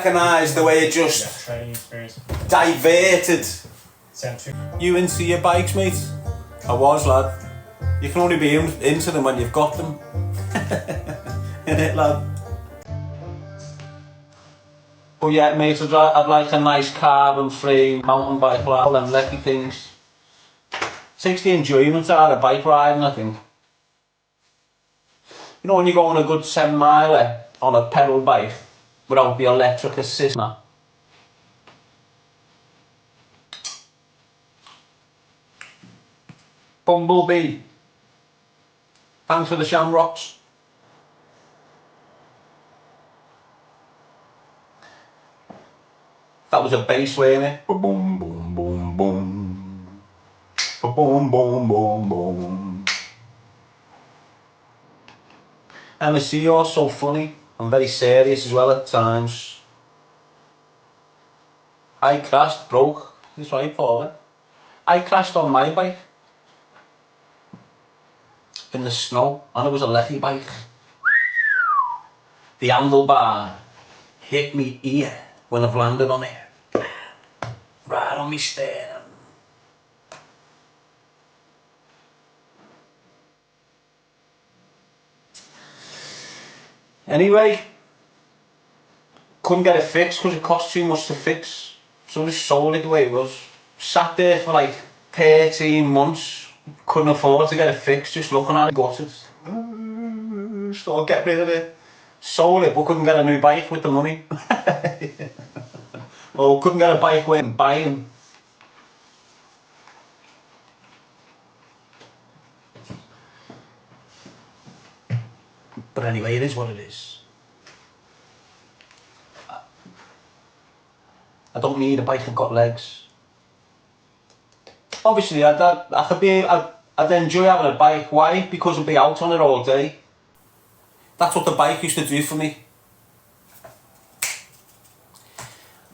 recognise the way it just diverted you into your bikes, mate? I was, lad. You can only be into them when you've got them. Innit, lad? But yeah, mate, I'd like a nice carbon free mountain bike, lad. All them lecky things. Takes the enjoyment out of bike riding, I think. You know when you go on a good 7 miler on a pedal bike without the electric assist? Nah. Bumblebee. Thanks for the shamrocks. That was a bass, wasn't it? Boom, boom, boom, boom. Boom, boom, boom, boom. MSC, you're so funny. I'm very serious as well at times. I crashed, broke. That's right, Paul. I crashed on my bike. In the snow, and it was a lecky bike. The handlebar hit me ear when I've landed on it. Right on me sternum. Anyway, couldn't get it fixed because it cost too much to fix. So I just sold it the way it was. Sat there for like 13 months. Couldn't afford to get it fixed, just looking at it, gutted. So get rid of it. Sold it, but couldn't get a new bike with the money. Or couldn't get a bike when buying. But anyway, it is what it is. I don't need a bike that's got legs. Obviously, I'd enjoy having a bike. Why? Because I'd be out on it all day. That's what the bike used to do for me.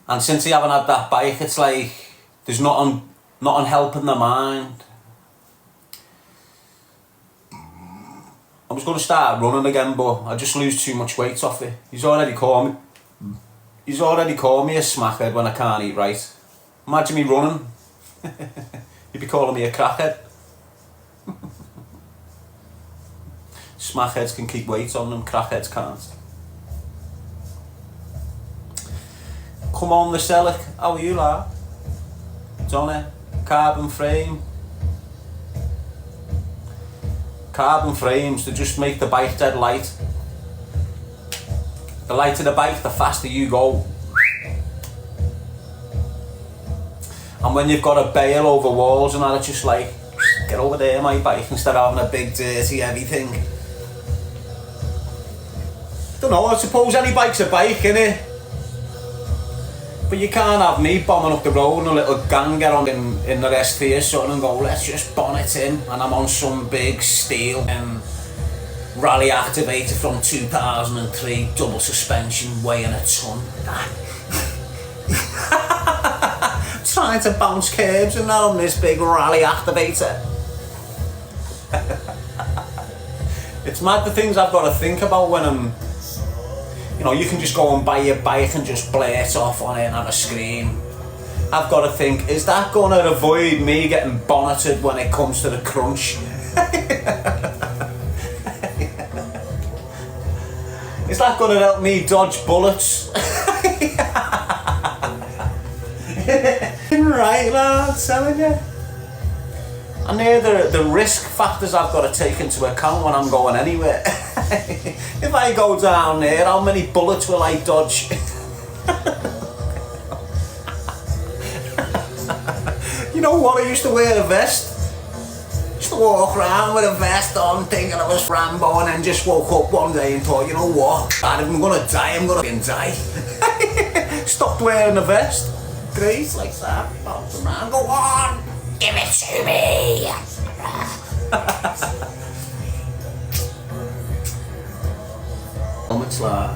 And since I haven't had that bike, it's like there's nothing helping the mind. I was going to start running again, but I just lose too much weight off it. He's already called me a smackhead when I can't eat right. Imagine me running. You'd be calling me a crackhead. Smackheads can keep weight on them, crackheads can't. Come on, the Selic. How are you, lad? Johnny, carbon frame. Carbon frames to just make the bike dead light. The lighter the bike, the faster you go. And when you've got a bail over walls and that, it's just like, get over there, my bike, instead of having a big, dirty, heavy thing. Don't know, I suppose any bike's a bike, innit? But you can't have me bombing up the road and a little gang get on in the ST or something and go, let's just bonnet in, and I'm on some big steel rally activator from 2003, double suspension, weighing a ton. Trying to bounce curbs and that on this big rally activator. It's mad the things I've got to think about when I'm, you know, you can just go and buy your bike and just blurt off on it and have a scream. I've got to think, is that going to avoid me getting bonneted when it comes to the crunch? Is that going to help me dodge bullets? Right, lad, telling you. And they're the risk factors I've got to take into account when I'm going anywhere. If I go down there, how many bullets will I dodge? You know what, I used to wear a vest. I used to walk around with a vest on thinking I was Rambo, and then just woke up one day and thought, you know what, if I'm gonna die, I'm gonna die. Stopped wearing a vest. Great, like that, bounce around, go on, give it to me. It's like,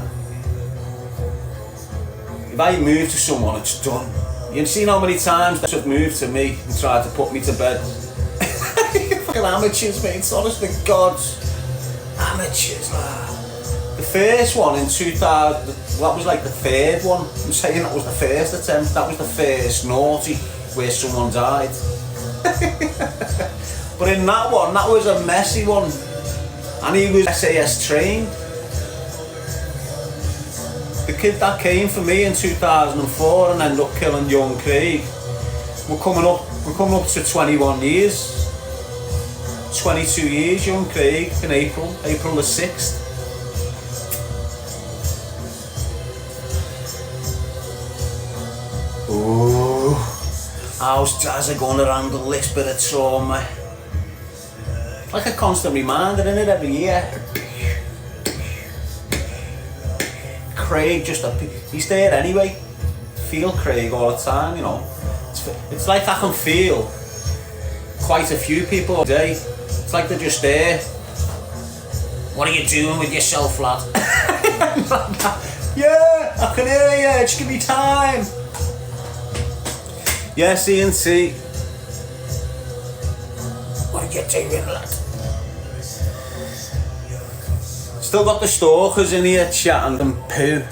if I move to someone, it's done. You've seen how many times they've moved to me and tried to put me to bed. Fucking amateurs, mate, honest to God. Amateurs, lad. The first one in 2000, Well, that was like the third one. I'm saying that was the first attempt. That was the first naughty where someone died. But in that one, that was a messy one. And he was SAS trained. The kid that came for me in 2004 and ended up killing young Craig, we're coming up to 21 years. 22 years, young Craig, in April the 6th. Ooh, how's Jazza going to handle this bit of trauma? Like a constant reminder, isn't it, every year? Craig he's there anyway. Feel Craig all the time, you know. It's like I can feel quite a few people a day. It's like they're just there. What are you doing with yourself, lad? Yeah, I can hear you, just give me time. Yes, E&T. What are you doing, lad? Still got the Stalkers in here chatting and poo.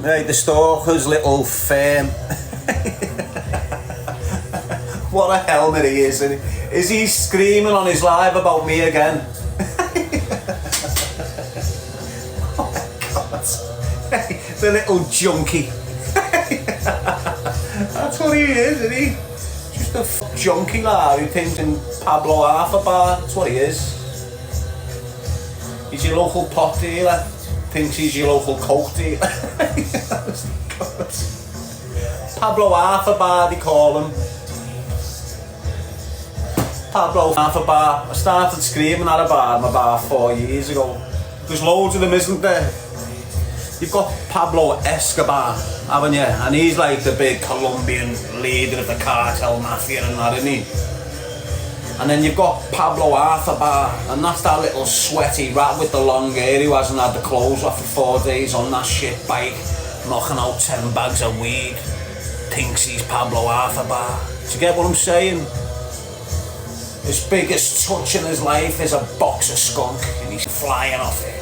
Right, the Stalkers' little firm. What a helmet he is, isn't he? Is he screaming on his live about me again? Oh my God. The little junkie. That's what he is, isn't he? Just a junkie lad who thinks in Pablo half a bar. That's what he is. He's your local pot dealer. Thinks he's your local coke dealer. Pablo half a bar, they call him. Pablo half a bar. I started screaming at a bar in my bar 4 years ago. There's loads of them, isn't there? You've got Pablo Escobar, haven't you? And he's like the big Colombian leader of the cartel mafia and that, isn't he? And then you've got Pablo Arthur, and that's that little sweaty rat with the long hair who hasn't had the clothes off for 4 days on that shit bike, knocking out 10 bags of weed. Thinks he's Pablo Arthur. Do you get what I'm saying? His biggest touch in his life is a box of skunk, and he's flying off it.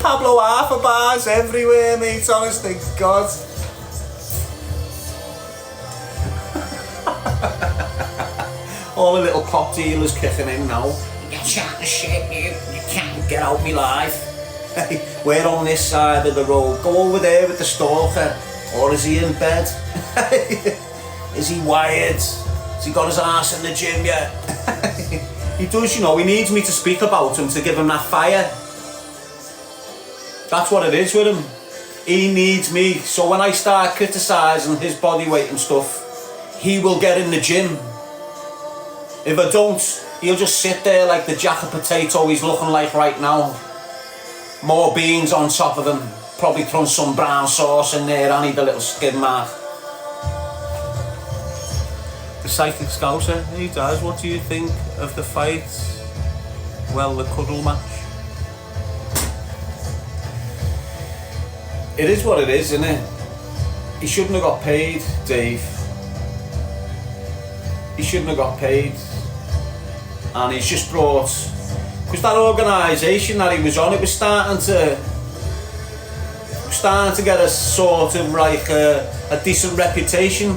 Pablo Arthur bars everywhere, mate, honest to God. All the little pop dealers kicking in now. You're chatting shit, you can't get out me life. We're on this side of the road. Go over there with the Stalker. Or is he in bed? Is he wired? Has he got his arse in the gym yet? He does, you know, he needs me to speak about him to give him that fire. That's what it is with him. He needs me. So when I start criticising his body weight and stuff, he will get in the gym. If I don't, he'll just sit there like the jack of potato he's looking like right now. More beans on top of him. Probably thrown some brown sauce in there. I need a little skid mark. The psychic Scouser, he does. What do you think of the fight? Well, the cuddle match. It is what it is, isn't it? He shouldn't have got paid, Dave. He shouldn't have got paid. And he's just brought... Because that organisation that he was on, it was starting to get a sort of like a decent reputation,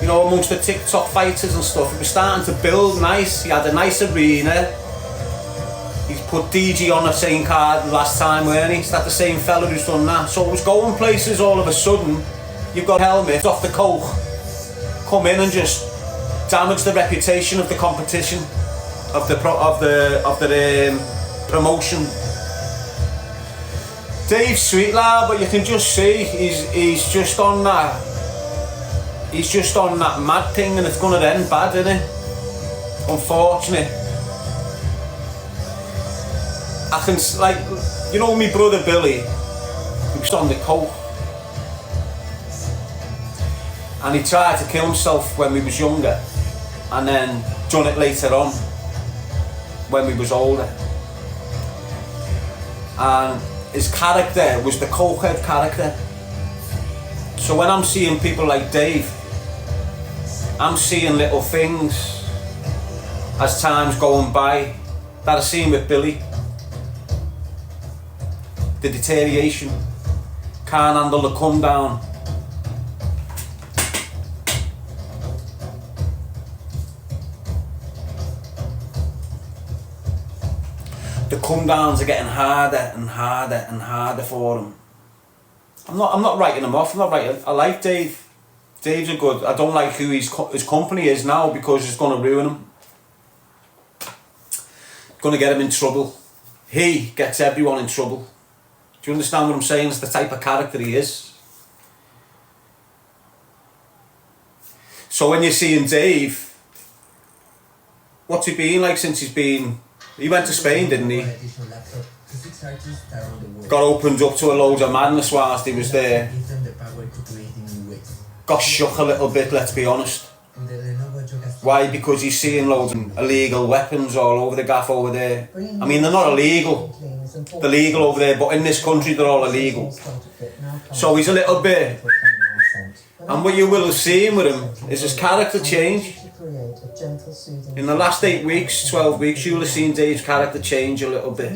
you know, amongst the TikTok fighters and stuff. It was starting to build nice. He had a nice arena. He's put DG on the same card last time, weren't he? Is that the same fella who's done that? So it was going places all of a sudden. You've got helmets off the coke, come in and just damage the reputation of the competition, of the promotion. Dave's sweet lad, but you can just see he's just on that. He's just on that mad thing, and it's gonna end bad, isn't it? Unfortunate. I can, like, you know, my brother Billy, he was on the coke, and he tried to kill himself when we was younger, and then done it later on when we was older. And his character was the cokehead character. So when I'm seeing people like Dave, I'm seeing little things as time's going by that I seen with Billy. the deterioration, can't handle the come down. The come downs are getting harder and harder and harder for him. I'm not writing him off. I like Dave. Dave's a good. I don't like who his company is now because it's going to ruin him. Going to get him in trouble. He gets everyone in trouble. Do you understand what I'm saying? It's the type of character he is. So when you're seeing Dave, what's he been like since he's been... He went to Spain, didn't he? Got opened up to a load of madness whilst he was there. Got shook a little bit, let's be honest. Why? Because he's seeing loads of illegal weapons all over the gaff over there. I mean, they're not illegal. They're legal over there, but in this country they're all illegal. So he's a little bit... And what you will have seen with him is his character change. In the last 8 weeks, 12 weeks, you will have seen Dave's character change a little bit.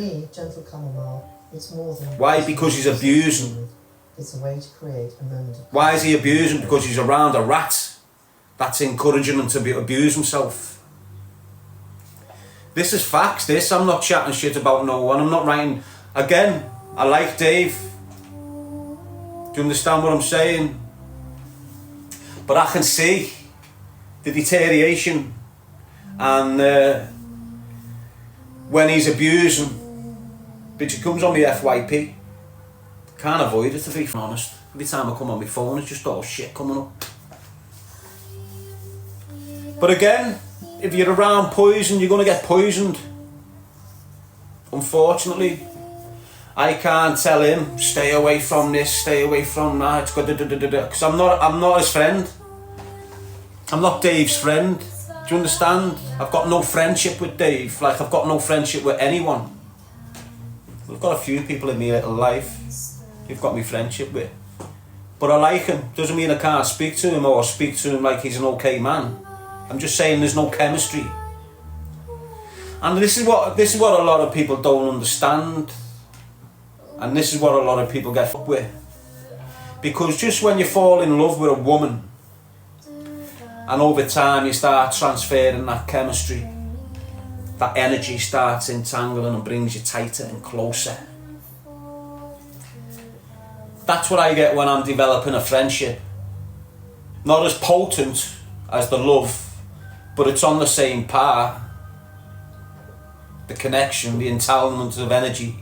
Why? Because he's abusing. Why is he abusing? Because he's around a rat that's encouraging him to abuse himself. This is facts, this. I'm not chatting shit about no one. I'm not writing... Again, I like Dave. Do you understand what I'm saying? But I can see the deterioration, and when he's abusing, bitch, it comes on my FYP. Can't avoid it, to be honest. Every time I come on my phone, it's just all shit coming up. But again, if you're around poison, you're going to get poisoned. Unfortunately, I can't tell him, stay away from this, stay away from that, it's good, because I'm not his friend. I'm not Dave's friend. Do you understand? I've got no friendship with Dave, like I've got no friendship with anyone. I've got a few people in my little life who've got me friendship with. But I like him. Doesn't mean I can't speak to him or speak to him like he's an okay man. I'm just saying there's no chemistry. And this is what a lot of people don't understand. And this is what a lot of people get fucked with. Because just when you fall in love with a woman, and over time you start transferring that chemistry, that energy starts entangling and brings you tighter and closer. That's what I get when I'm developing a friendship. Not as potent as the love, but it's on the same par. The connection, the entanglement of energy.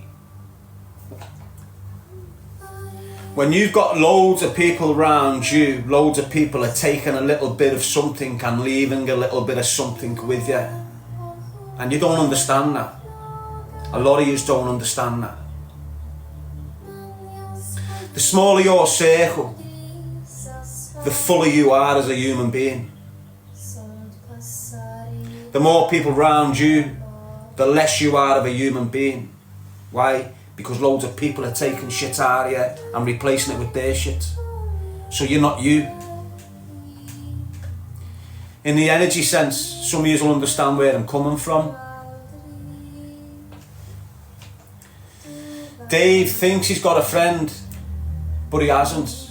When you've got loads of people around you, loads of people are taking a little bit of something and leaving a little bit of something with you. And you don't understand that. A lot of you don't understand that. The smaller your circle, the fuller you are as a human being. The more people around you, the less you are of a human being. Why? Because loads of people are taking shit out of you and replacing it with their shit. So you're not you. In the energy sense, some of you will understand where I'm coming from. Dave thinks he's got a friend, but he hasn't.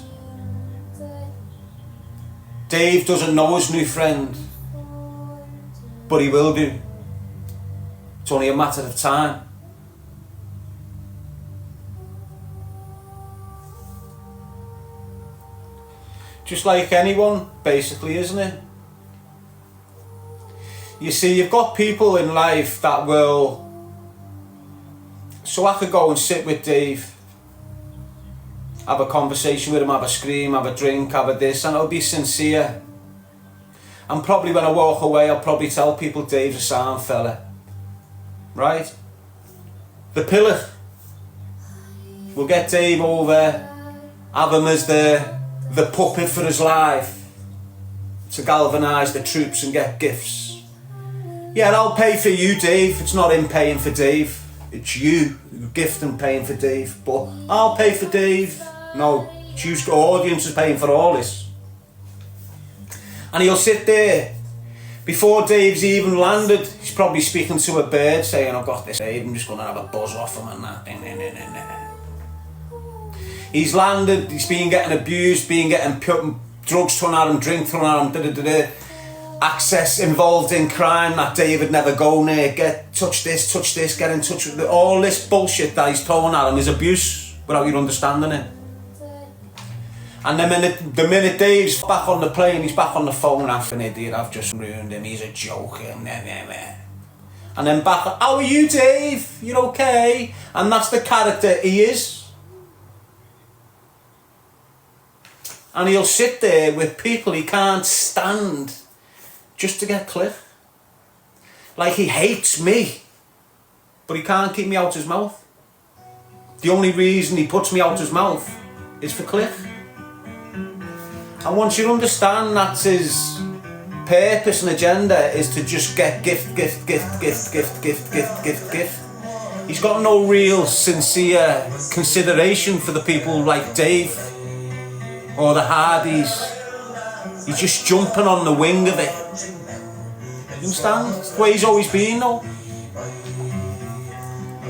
Dave doesn't know his new friend, but he will do. It's only a matter of time. Just like anyone, basically, isn't it? You see, you've got people in life that will... So I could go and sit with Dave, have a conversation with him, have a scream, have a drink, have a this, and it'll be sincere. And probably when I walk away, I'll probably tell people Dave's a sound fella. Right? The pillar. We'll get Dave over, have him as the puppet for his life, to galvanise the troops and get gifts. Yeah, I'll pay for you, Dave. It's not him paying for Dave. It's you gifting paying for Dave. But I'll pay for Dave. No, it's the audience is paying for all this. And he'll sit there. Before Dave's even landed, he's probably speaking to a bird saying, I've got this Dave, I'm just going to have a buzz off him and that. He's landed, he's been getting abused, been getting drugs thrown at him, drink thrown at him, access involved in crime that David never go near, touch this, get in touch with all this bullshit that he's throwing at him is abuse without you understanding it. And the minute Dave's back on the plane, he's back on the phone after an idiot, I've just ruined him, he's a joker, and then back, how are you, Dave? You're okay? And that's the character he is. And he'll sit there with people he can't stand just to get Cliff. Like he hates me, but he can't keep me out his mouth. The only reason he puts me out his mouth is for Cliff. And once you understand that's his purpose and agenda is to just get gift. He's got no real sincere consideration for the people like Dave or the Hardys. He's just jumping on the wing of it. You understand? It's the way he's always been though.